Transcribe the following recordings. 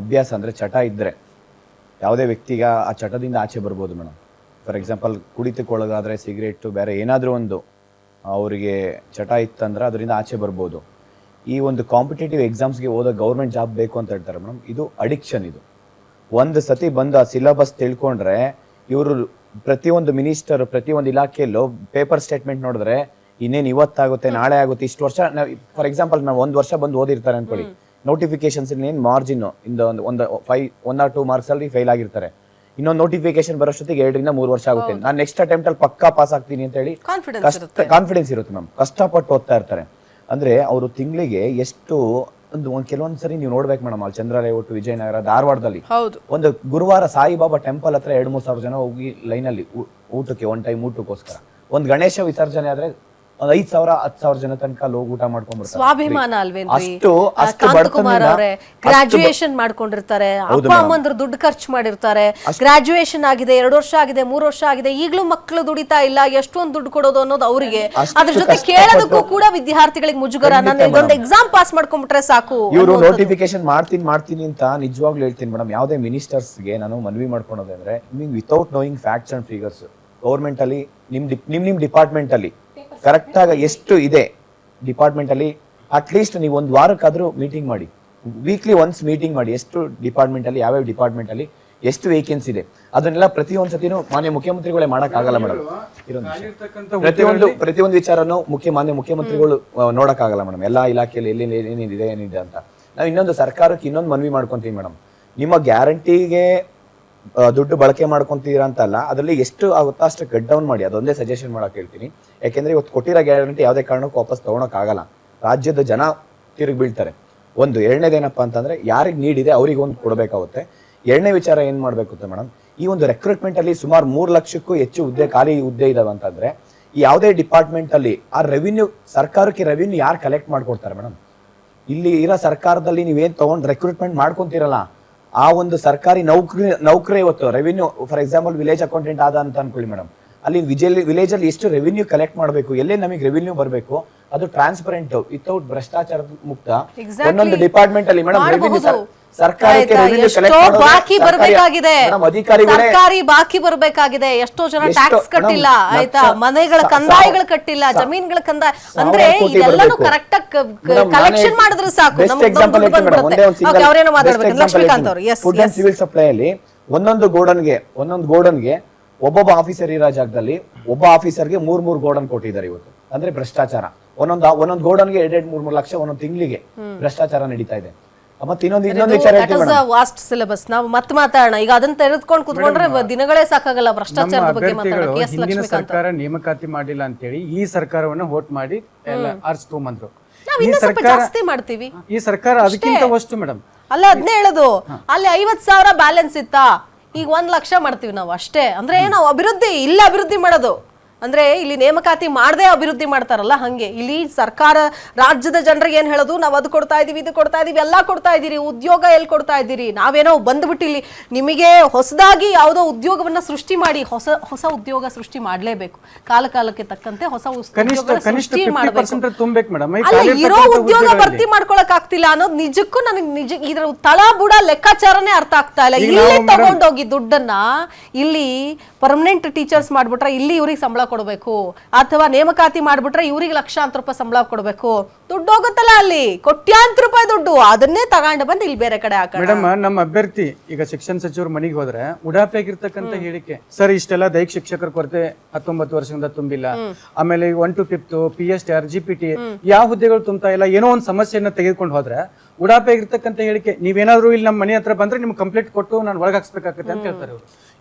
ಅಭ್ಯಾಸ ಅಂದರೆ ಚಟ ಇದ್ದರೆ ಯಾವುದೇ ವ್ಯಕ್ತಿಗ ಆ ಚಟದಿಂದ ಆಚೆ ಬರ್ಬೋದು ಮೇಡಮ್. ಫಾರ್ ಎಕ್ಸಾಂಪಲ್ ಕುಡಿತಕ್ಕೊಳಗಾದರೆ ಸಿಗರೇಟು ಬೇರೆ ಏನಾದರೂ ಒಂದು ಅವರಿಗೆ ಚಟ ಇತ್ತಂದ್ರೆ ಅದರಿಂದ ಆಚೆ ಬರ್ಬೋದು. ಈ ಒಂದು ಕಾಂಪಿಟೇಟಿವ್ ಎಕ್ಸಾಮ್ಸ್ಗೆ ಓದೋ ಗೌರ್ಮೆಂಟ್ ಜಾಬ್ ಬೇಕು ಅಂತ ಹೇಳ್ತಾರೆ ಮೇಡಮ್. ಇದು ಅಡಿಕ್ಷನ್. ಇದು ಒಂದು ಸತಿ ಬಂದು ಆ ಸಿಲೆಬಸ್ ತಿಳ್ಕೊಂಡ್ರೆ ಇವರು ಪ್ರತಿಯೊಂದು ಮಿನಿಸ್ಟರ್ ಪ್ರತಿಯೊಂದು ಇಲಾಖೆಯಲ್ಲೂ ಪೇಪರ್ ಸ್ಟೇಟ್ಮೆಂಟ್ ನೋಡಿದ್ರೆ ಇನ್ನೇನು ಇವತ್ತಾಗುತ್ತೆ ನಾಳೆ ಆಗುತ್ತೆ ಇಷ್ಟು ವರ್ಷ. ಫಾರ್ ಎಕ್ಸಾಂಪಲ್ ನಾವು 1 ವರ್ಷ ಬಂದು ಓದಿರ್ತಾರೆ ಅನ್ಕೊಳ್ಳಿ, ನೋಟಿಫಿಕೇಶನ್ಸ್ ಏನು ಮಾರ್ಜಿನ್ ಒಂದು 1 or 2 ಮಾರ್ಕ್ಸ್ ಅಲ್ಲಿ ಫೇಲ್ ಆಗಿರ್ತಾರೆ. ಇನ್ನೊಂದು ನೋಟಿಫಿಕೇಶನ್ ಬರೋಷ್ಟೊತ್ತಿಗೆ 2 ರಿಂದ 3 ವರ್ಷ ಆಗುತ್ತೆ. ನಾನು ನೆಕ್ಸ್ಟ್ ಅಟೆಂಪ್ಟ್ ಅಲ್ಲಿ ಪಕ್ಕಾ ಪಾಸ್ ಆಗ್ತೀನಿ ಅಂತ ಹೇಳಿ ಕಾನ್ಫಿಡೆನ್ಸ್ ಇರುತ್ತೆ ಮ್ಯಾಮ್. ಕಷ್ಟಪಟ್ಟು ಓದ್ತಾ ಇರ್ತಾರೆ. ಅಂದ್ರೆ ಅವರು ತಿಂಗಳಿಗೆ ಎಷ್ಟು ಒಂದು ಕೆಲವೊಂದ್ ಸರಿ ನೀವು ನೋಡ್ಬೇಕು ಮೇಡಮ್, ಅಲ್ಲಿ ಚಂದ್ರಲೇಔಟ್, ವಿಜಯನಗರ, ಧಾರವಾಡದಲ್ಲಿ ಒಂದು ಗುರುವಾರ ಸಾಯಿಬಾಬಾ ಟೆಂಪಲ್ ಹತ್ರ 2-3 ಸಾವಿರ ಜನ ಹೋಗಿ ಲೈನಲ್ಲಿ ಊಟಕ್ಕೆ ಒನ್ ಟೈಮ್ ಊಟಕ್ಕೋಸ್ಕರ. ಒಂದು ಗಣೇಶ ವಿಸರ್ಜನೆ ಆದ್ರೆ ಒಂದು 5,000-10,000 ಜನ ತನಕ ಅಲ್ಲಿ ಹೋಗಿ ಊಟ ಮಾಡ್ಕೊಂಡ್ಬಿಡ್ತಾರೆ. ಸ್ವಾಭಿಮಾನ ಅಲ್ವೇನ್ರಿ? ಅಷ್ಟು ಕಾಂತಕುಮಾರ್ ಅವರೇ ಗ್ರಾಜುಯೇಷನ್ ಮಾಡ್ಕೊಂಡಿರ್ತಾರೆ, ಅಪ್ಪ ಅಮ್ಮಂದ್ರು ದುಡ್ಡು ಖರ್ಚು ಮಾಡಿರ್ತಾರೆ. ಗ್ರಾಜುಯೇಷನ್ ಆಗಿದೆ, 2 ವರ್ಷ ಆಗಿದೆ, 3 ವರ್ಷ ಆಗಿದೆ, ಈಗಲೂ ಮಕ್ಕಳು ದುಡಿತಾ ಇಲ್ಲ, ಎಷ್ಟೊಂದು ದುಡ್ಡು ಕೊಡೋದು ಅನ್ನೋದು ಅವರಿಗೆ. ಅದ್ರ ಜೊತೆ ಕೇಳೋದಕ್ಕೂ ಕೂಡ ವಿದ್ಯಾರ್ಥಿಗಳಿಗೆ ಮುಜುಗರ. ನಾನು ಇದೊಂದು ಎಕ್ಸಾಮ್ ಪಾಸ್ ಮಾಡ್ಕೊಂಡ್ಬಿಟ್ರೆ ಸಾಕು. ಇವರು ನೋಟಿಫಿಕೇಶನ್ ಮಾಡ್ತೀನಿ ಅಂತ ನಿಜವಾಗ್ಲೂ ಹೇಳ್ತೀನಿ ಮೇಡಮ್. ಯಾವುದೇ ಮಿನಿಸ್ಟರ್ಸ್ಗೆ ನಾನು ಮನವಿ ಮಾಡ್ಕೊಳೋದಂದ್ರೆ, without knowing facts and figures government ಅಲ್ಲಿ ನಿಮ್ ಡಿಪಾರ್ಟ್ಮೆಂಟ್ ಅಲ್ಲಿ ಕರೆಕ್ಟ್ ಆಗಿ ಎಷ್ಟು ಇದೆ ಡಿಪಾರ್ಟ್ಮೆಂಟ್ ಅಲ್ಲಿ ಅಟ್ಲೀಸ್ಟ್ ನೀವು 1 ವಾರಕ್ಕಾದ್ರೂ ಮೀಟಿಂಗ್ ಮಾಡಿ, ವೀಕ್ಲಿ ಒನ್ಸ್ ಮೀಟಿಂಗ್ ಮಾಡಿ. ಎಷ್ಟು ಡಿಪಾರ್ಟ್ಮೆಂಟ್ ಅಲ್ಲಿ ಯಾವ್ಯಾವ ಡಿಪಾರ್ಟ್ಮೆಂಟ್ ಅಲ್ಲಿ ಎಷ್ಟು ವೇಕೆನ್ಸಿ ಇದೆ ಅದನ್ನೆಲ್ಲ ಪ್ರತಿಯೊಂದು ಸತಿನೂ ಮಾನ್ಯ ಮುಖ್ಯಮಂತ್ರಿಗಳೇ ಮಾಡಕ್ ಆಗಲ್ಲ ಮೇಡಮ್. ಪ್ರತಿಯೊಂದು ವಿಚಾರನೂ ಮಾನ್ಯ ಮುಖ್ಯಮಂತ್ರಿಗಳು ನೋಡಕ್ ಆಗಲ್ಲ ಮೇಡಮ್. ಎಲ್ಲಾ ಇಲಾಖೆಯಲ್ಲಿ ಏನಿದೆ ಅಂತ ನಾವು ಇನ್ನೊಂದು ಸರ್ಕಾರಕ್ಕೆ ಇನ್ನೊಂದು ಮನವಿ ಮಾಡ್ಕೊಂತೀವಿ ಮೇಡಮ್. ನಿಮ್ಮ ಗ್ಯಾರಂಟಿಗೆ ದುಡ್ಡು ಬಳಕೆ ಮಾಡ್ಕೊಂತೀರಾ ಅಂತ ಅಲ್ಲ, ಅದರಲ್ಲಿ ಎಷ್ಟು ಆಗುತ್ತೋ ಅಷ್ಟು ಕಟ್ ಡೌನ್ ಮಾಡಿ. ಅದೊಂದೇ ಸಜೆಷನ್ ಮಾಡಕ್ ಹೇಳ್ತೀನಿ. ಯಾಕೆಂದ್ರೆ ಇವತ್ತು ಕೊಟ್ಟಿರೋ ಗ್ಯಾರಂಟಿ ಯಾವುದೇ ಕಾರಣಕ್ಕೂ ವಾಪಸ್ ತಗೊಳಕ್ ಆಗಲ್ಲ. ರಾಜ್ಯದ ಜನ ತಿರುಗಿ ಬೀಳ್ತಾರೆ. ಒಂದು ಎರಡನೇದೇನಪ್ಪ ಅಂತಂದ್ರೆ ಯಾರಿಗೆ ನೀಡಿದೆ ಅವ್ರಿಗೆ ಒಂದು ಕೊಡಬೇಕಾಗುತ್ತೆ. ಎರಡನೇ ವಿಚಾರ ಏನ್ ಮಾಡ್ಬೇಕು ಅಂತ ಮೇಡಮ್, ಈ ಒಂದು ರೆಕ್ರೂಟ್ಮೆಂಟ್ ಅಲ್ಲಿ ಸುಮಾರು 3 ಲಕ್ಷಕ್ಕೂ ಹೆಚ್ಚು ಖಾಲಿ ಹುದ್ದೆ ಇದಾವೆ ಅಂತಂದ್ರೆ ಈ ಯಾವುದೇ ಡಿಪಾರ್ಟ್ಮೆಂಟ್ ಅಲ್ಲಿ ಆ ರೆವಿನ್ಯೂ ಸರ್ಕಾರಕ್ಕೆ ರೆವಿನ್ಯೂ ಯಾರು ಕಲೆಕ್ಟ್ ಮಾಡ್ಕೊಡ್ತಾರೆ ಮೇಡಮ್? ಇಲ್ಲಿ ಇರೋ ಸರ್ಕಾರದಲ್ಲಿ ನೀವೇನ್ ತಗೊಂಡು ರೆಕ್ರೂಟ್ಮೆಂಟ್ ಮಾಡ್ಕೊಂತೀರಲ್ಲ, ಆ ಒಂದು ಸರ್ಕಾರಿ ನೌಕರಿ ಇವತ್ತು revenue for example village accountant ಆದ ಅಂತ ಅನ್ಕೊಳ್ಳಿ ಮೇಡಮ್, ಅಲ್ಲಿ ವಿಲೇಜ್ ಅಲ್ಲಿ ಎಷ್ಟು ರೆವಿನ್ಯೂ ಕಲೆಕ್ಟ್ ಮಾಡಬೇಕು, ಎಲ್ಲೇ ನಮಗೆ ರೆವಿನ್ಯೂ ಬರಬೇಕು, ಅದು ಟ್ರಾನ್ಸ್ಪರೆಂಟ್ ವಿತೌಟ್ ಭ್ರಷ್ಟಾಚಾರ ಮುಕ್ತ ಒಂದೊಂದು ಡಿಪಾರ್ಟ್ಮೆಂಟ್ ಅಲ್ಲಿ ಮೇಡಮ್ ರೆವಿನ್ಯೂ ಸರ್ಕಾರಕ್ಕೆ ರೆವಿನ್ಯೂ ಕಲೆಕ್ಟ್ ಬಾಕಿ ಬರಬೇಕಾಗಿದೆ, ಸರ್ಕಾರಿ ಬಾಕಿ ಬರಬೇಕಾಗಿದೆ. ಎಷ್ಟೋ ಜನ ಟ್ಯಾಕ್ಸ್ ಕಟ್ಟಿಲ್ಲ, ಆಯ್ತಾ, ಮನೆಗಳ ಕಂದಾಯಗಳು ಕಟ್ಟಿಲ್ಲ, ಜಮೀನುಗಳ ಕಂದಾಯ. ಅಂದ್ರೆ ಇದೆಲ್ಲನೂ ಕರೆಕ್ಟ್ ಆಗಿ ಕಲೆಕ್ಷನ್ ಮಾಡಿದ್ರೆ ಸಾಕು. ಅವರೇನೋ ಮಾತಾಡ್ಬೇಕು ಲಕ್ಷ್ಮೀಕಾಂತ್ ಅವರು. ಫುಡ್ ಅಂಡ್ ಸಿವಿಲ್ ಸಪ್ಲೈ ಅಲ್ಲಿ ಒಂದೊಂದು ಗೋಡನ್ಗೆ ಒಬ್ಬೊಬ್ಬ ಆಫೀಸರ್ ಇರೋ ಜಾಗದಲ್ಲಿ ಒಬ್ಬ ಆಫೀಸರ್ಗೆ 3 ಗೋಡನ್ ಕೊಟ್ಟಿದ್ದಾರೆ ಇವತ್ತು. ಅಂದ್ರೆ ಭ್ರಷ್ಟಾಚಾರ. ಒಂದೊಂದು ಗೋಡನ್ಗೆ 2-3 ಲಕ್ಷ ಒಂದೊಂದು ತಿಂಗಳಿಗೆ ಭ್ರಷ್ಟಾಚಾರ ನಡೀತಾ ಇದೆ. ಮತ್ತೆ ಇನ್ನೊಂದು ವಿಚಾರ ವಾಸ್ಟ್ ಸಿಲೆಬಸ್ ನಾವು ಮತ್ತೆ ಮಾತಾಡೋಣ. ಈಗ ಅದನ್ನ ತೆರೆದುಕೊಂಡು ಕೂತ್ಕೊಂಡ್ರೆ ದಿನಗಳೇ ಸಾಕಾಗಲ್ಲ ಭ್ರಷ್ಟಾಚಾರದ ಬಗ್ಗೆ ಮಾತಾಡೋಕೆ. ಹಿಂದಿನ ಸರ್ಕಾರ ನೇಮಕಾತಿ ಮಾಡಿಲ್ಲ ಅಂತೇಳಿ ಈ ಸರ್ಕಾರವನ್ನ ವೋಟ್ ಮಾಡಿ ಎಲ್ಲ ಆರಿಸ್ಕೊಂಡ್ಬಂದ್ರು. ಈ ಸರ್ಕಾರ ಅದಕ್ಕಿಂತ ವಸ್ತು ಮೇಡಮ್. ಅಲ್ಲ ಅದನ್ನೇ ಹೇಳೋದು. ಅಲ್ಲಿ 50,000 ಬ್ಯಾಲೆನ್ಸ್ ಇತ್ತಾ, ಈಗ 1 ಲಕ್ಷ ಮಾಡ್ತೀವಿ ನಾವು ಅಷ್ಟೇ. ಅಂದ್ರೆ ನಾವು ಅಭಿವೃದ್ಧಿ ಮಾಡೋದು ಅಂದ್ರೆ ಇಲ್ಲಿ ನೇಮಕಾತಿ ಮಾಡದೆ ಅಭಿವೃದ್ಧಿ ಮಾಡ್ತಾರಲ್ಲ ಹಂಗೆ ಇಲ್ಲಿ ಸರ್ಕಾರ ರಾಜ್ಯದ ಜನರಿಗೆ ಏನ್ ಹೇಳೋದು, ನಾವು ಅದು ಕೊಡ್ತಾ ಇದೀವಿ, ಇದು ಕೊಡ್ತಾ ಇದೀವಿ, ಎಲ್ಲಾ ಕೊಡ್ತಾ ಇದೀರಿ, ಉದ್ಯೋಗ ಎಲ್ಲಿ ಕೊಡ್ತಾ ಇದ್ದೀರಿ? ನಾವೇನೋ ಬಂದ್ಬಿಟ್ಟು ಇಲ್ಲಿ ನಿಮಗೆ ಹೊಸದಾಗಿ ಯಾವುದೋ ಉದ್ಯೋಗವನ್ನ ಸೃಷ್ಟಿ ಮಾಡಿ ಹೊಸ ಉದ್ಯೋಗ ಸೃಷ್ಟಿ ಮಾಡ್ಲೇಬೇಕು. ಕಾಲಕ್ಕೆ ತಕ್ಕಂತೆ ಹೊಸ ಸೃಷ್ಟಿ ಮಾಡಬೇಕು. ಇರೋ ಉದ್ಯೋಗ ಭರ್ತಿ ಮಾಡ್ಕೊಳಕ್ ಆಗ್ತಿಲ್ಲ ಅನ್ನೋದು ನಿಜಕ್ಕೂ ನನಗೆ ಇದ್ರ ತಳಬುಡ ಲೆಕ್ಕಾಚಾರನೇ ಅರ್ಥ ಆಗ್ತಾ ಇಲ್ಲ. ಇಲ್ಲಿ ತಗೊಂಡೋಗಿ ದುಡ್ಡನ್ನ ಇಲ್ಲಿ ಪರ್ಮನೆಂಟ್ ಟೀಚರ್ಸ್ ಮಾಡ್ಬಿಟ್ರೆ ಇಲ್ಲಿ ಇವ್ರಿಗೆ ಸಂಬಳ ಕೊಡಬೇಕು, ಅಥವಾ ನೇಮಕಾತಿ ಮಾಡ್ಬಿಟ್ರೆ ಇವ್ರಿಗೆ ಲಕ್ಷಾಂತರ ರೂಪಾಯಿ ಸಂಬಳ ಕೊಡಬೇಕು. ದುಡ್ಡು ಹೋಗುತ್ತಲ್ಲ ಅಲ್ಲಿ ಕೋಟ್ಯಾಂತರ ರೂಪಾಯಿ ದುಡ್ಡು, ಅದನ್ನೇ ತಗೊಂಡು ಬಂದು ಇಲ್ಲಿ ಬೇರೆ ಕಡೆ ಹಾಕೋಣ. ಮೇಡಮ್, ನಮ್ಮ ಅಭ್ಯರ್ಥಿ ಈಗ ಶಿಕ್ಷಣ ಸಚಿವರು ಮನೆಗೆ ಹೋದ್ರೆ ಉಡಾಪೆಗಿರ್ತಕ್ಕಂಥ ಹೇಳಿಕೆ, ಸರ್ ಇಷ್ಟೆಲ್ಲ ದೈಹಿಕ ಶಿಕ್ಷಕರ ಕೊರತೆ 19 ವರ್ಷದಿಂದ ತುಂಬಿಲ್ಲ, ಆಮೇಲೆ 1 to 5th PSTR GPT ಯಾವ ಹುದ್ದೆಗಳು ತುಂಬ್ತಾ ಇಲ್ಲ, ಏನೋ ಒಂದು ಸಮಸ್ಯೆಯನ್ನ ತೆಗೆದುಕೊಂಡು ಹೋದ್ರೆ ಉಡಾಪೆಗಿರ್ತಕ್ಕಂಥ ಹೇಳಿಕೆ. ನೀವೇನಾದ್ರೂ ಇಲ್ಲಿ ನಮ್ಮ ಮನೆ ಹತ್ರ ಬಂದ್ರೆ ನಿಮ್ಗೆ ಕಂಪ್ಲೇಂಟ್ ಕೊಟ್ಟು ನಾನು ಒಳಗೆ ಹಾಕ್ಸ್ಬೇಕಾಗತ್ತೆ ಅಂತ ಹೇಳ್ತಾರೆ.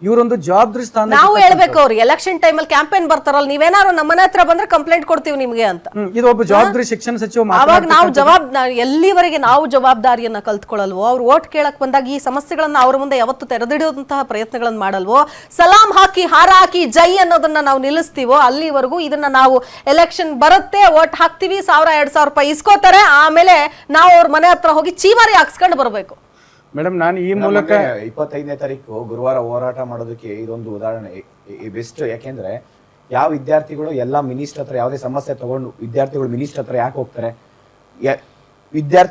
ಇವರೊಂದು ಜವಾಬ್ದಾರಿ ಸ್ಥಾನ ನಾವು ಹೇಳ್ಬೇಕು. ಅವ್ರು ಎಲೆಕ್ಷನ್ ಟೈಮಲ್ಲಿ ಕ್ಯಾಂಪೇನ್ ಬರ್ತಾರಲ್ಲ, ನೀವೇನಾದ್ರು ನಮ್ಮ ಮನೆ ಹತ್ರ ಬಂದ್ರೆ ಕಂಪ್ಲೇಂಟ್ ಕೊಡ್ತೀವಿ ನಿಮ್ಗೆ ಅಂತ. ಇದು ಒಬ್ಬ ಜವಾಬ್ದಾರಿ ಶಿಕ್ಷಣ ಸಚಿವ. ಅವಾಗ ನಾವು ಎಲ್ಲಿವರೆಗೆ ನಾವು ಜವಾಬ್ದಾರಿಯನ್ನ ಕಲ್ತ್ಕೊಳ್ಳಲ್ವೋ, ಅವ್ರು ಓಟ್ ಕೇಳಕ್ ಬಂದಾಗ ಈ ಸಮಸ್ಯೆಗಳನ್ನ ಅವ್ರ ಮುಂದೆ ಯಾವತ್ತು ತೆರೆದಿಡುವಂತಹ ಪ್ರಯತ್ನಗಳನ್ನ ಮಾಡಲ್ವೋ, ಸಲಾಂ ಹಾಕಿ ಹಾರ ಹಾಕಿ ಜೈ ಅನ್ನೋದನ್ನ ನಾವು ನಿಲ್ಲಿಸ್ತೀವೋ, ಅಲ್ಲಿವರೆಗೂ ಇದನ್ನ ನಾವು ಎಲೆಕ್ಷನ್ ಬರುತ್ತೆ, ಓಟ್ ಹಾಕ್ತಿವಿ, 1,000-2,000 ರೂಪಾಯಿ ಇಸ್ಕೋತಾರೆ, ಆಮೇಲೆ ನಾವು ಅವ್ರ ಮನೆ ಹತ್ರ ಹೋಗಿ ಚೀಮಾರಿ ಹಾಕ್ಸ್ಕೊಂಡು ಬರ್ಬೇಕು. ಮೇಡಮ್, ನಾನು ಈ ಮೂಲಕ 25ನೇ ತಾರೀಕು ಗುರುವಾರ ಹೋರಾಟ ಮಾಡೋದಕ್ಕೆ ಇದೊಂದು ಉದಾಹರಣೆ ಬೆಸ್ಟ್. ಯಾಕೆಂದ್ರೆ ಯಾವ ವಿದ್ಯಾರ್ಥಿಗಳು ಎಲ್ಲ ಮಿನಿಸ್ಟರ್ ಹತ್ರ ಯಾವುದೇ ಸಮಸ್ಯೆ ತಗೊಂಡು ವಿದ್ಯಾರ್ಥಿಗಳು ಮಿನಿಸ್ಟರ್ ಹತ್ರ ಯಾಕೆ ಹೋಗ್ತಾರೆ? ವಿದ್ಯಾರ್ಥಿ